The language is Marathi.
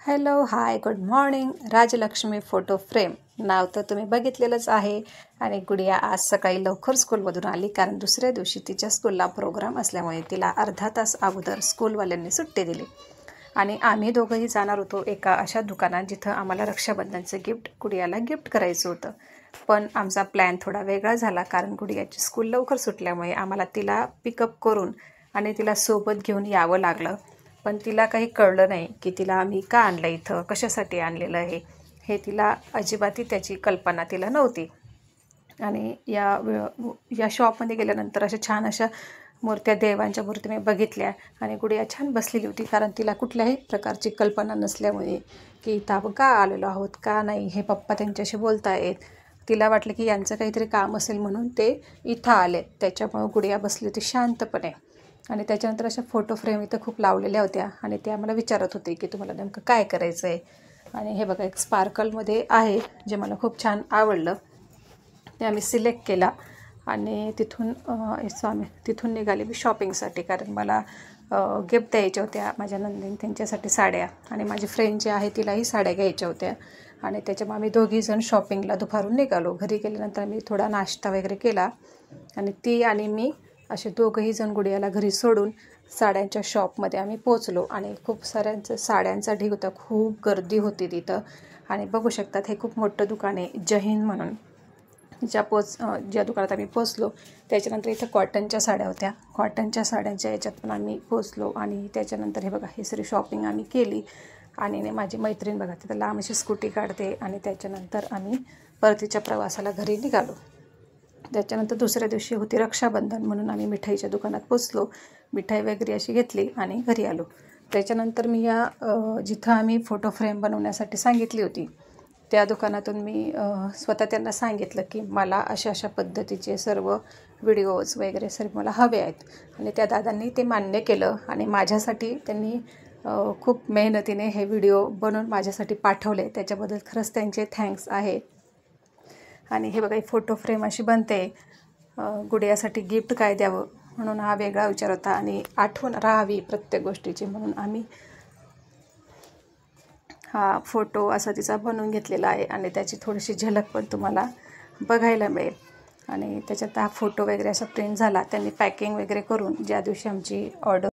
Hello hi good morning. Rajalakshmi photo frame नाव तर तुम्ही बघितलेलंच आहे. आणि गुडिया आज सकाळी लवकर स्कूलमधून आली, कारण दुसऱ्या दिवशी तिच्या स्कूलला प्रोग्राम असल्यामुळे तिला अर्धा तास अगोदर स्कूलवाल्यांनी सुट्टी दिली. आणि आम्ही दोघंही जाणार होतो एका अशा दुकानात जिथं आम्हाला रक्षाबंधनचं गिफ्ट गुडियाला गिफ्ट करायचं होतं. पण आमचा प्लॅन थोडा वेगळा झाला, कारण गुडियाची स्कूल लवकर सुटल्यामुळे आम्हाला तिला पिकअप करून आणि तिला सोबत घेऊन यावं लागलं. पण तिला काही कळलं नाही की तिला आम्ही का आणलं, इथं कशासाठी आणलेलं आहे हे तिला अजिबातही त्याची कल्पना तिला नव्हती. आणि या शॉपमध्ये गेल्यानंतर छान अशा मूर्त्या, देवांच्या मूर्त्या मी बघितल्या आणि गुडिया छान बसलेली होती, कारण तिला कुठल्याही प्रकारची कल्पना नसल्यामुळे की इथं आपण का आलेलो आहोत, का नाही हे पप्पा त्यांच्याशी बोलता आहेत. तिला वाटलं की यांचं काहीतरी काम असेल म्हणून ते इथं आले. त्याच्यामुळं गुडिया बसली होती शांतपणे. आणि त्याच्यानंतर अशा फोटो फ्रेम इथं खूप लावलेल्या होत्या आणि त्या मला विचारत होते की तुम्हाला नेमकं काय करायचं आहे. आणि हे बघा, एक स्पार्कलमध्ये आहे जे मला खूप छान आवडलं. ते आम्ही सिलेक्ट केला आणि तिथून निघाले मी शॉपिंगसाठी, कारण मला गिफ्ट द्यायच्या होत्या माझ्या नंदिनी, त्यांच्यासाठी साड्या, आणि माझी फ्रेंड जी आहे तिलाही साड्या घ्यायच्या होत्या. आणि त्याच्यामुळे आम्ही दोघीजण शॉपिंगला दुपारून निघालो. घरी गेल्यानंतर मी थोडा नाश्ता वगैरे केला आणि ती आणि मी असे दोघंही जण गुडियाला घरी सोडून साड्यांच्या शॉपमध्ये आम्ही पोचलो. आणि खूप साऱ्यांचं साड्यांचा ढीग होता, खूप गर्दी होती तिथं. आणि बघू शकतात, हे खूप मोठं दुकान आहे जहीन म्हणून. ज्या दुकानात आम्ही पोचलो त्याच्यानंतर इथं कॉटनच्या साड्या होत्या. कॉटनच्या साड्यांच्या याच्यात पण आम्ही पोचलो. आणि त्याच्यानंतर हे बघा, ही सगळी शॉपिंग आम्ही केली. आणि माझी मैत्रीण बघा तिथं लांब अशी स्कूटी काढते. आणि त्याच्यानंतर आम्ही परतीच्या प्रवासाला घरी निघालो. त्याच्यानंतर दुसऱ्या दिवशी होती रक्षाबंधन, म्हणून आम्ही मिठाईच्या दुकानात पोचलो. मिठाई वगैरे अशी घेतली आणि घरी आलो. त्याच्यानंतर मी जिथं आम्ही फोटो फ्रेम बनवण्यासाठी सांगितली होती त्या दुकानातून मी स्वतः त्यांना सांगितलं की मला अशा पद्धतीचे सर्व व्हिडिओज वगैरे सर्व मला हवे आहेत. आणि त्या दादांनी ते मान्य केलं आणि माझ्यासाठी त्यांनी खूप मेहनतीने हे व्हिडिओ बनवून माझ्यासाठी पाठवले. त्याच्याबद्दल खरंच त्यांचे थँक्स आहे. आणि हे बघा, फोटो फ्रेम अशी बनते. गुडियासाठी गिफ्ट काय द्यावं म्हणून हा वेगळा विचार होता, आणि आठवण राहावी प्रत्येक गोष्टीची म्हणून आम्ही हा फोटो असा तिचा बनवून घेतलेला आहे. आणि त्याची थोडीशी झलक पण तुम्हाला बघायला मिळेल. आणि त्याच्यात हा फोटो वगैरे असा प्रिंट झाला. त्यांनी पॅकिंग वगैरे करून ज्या दिवशी आमची ऑर्डर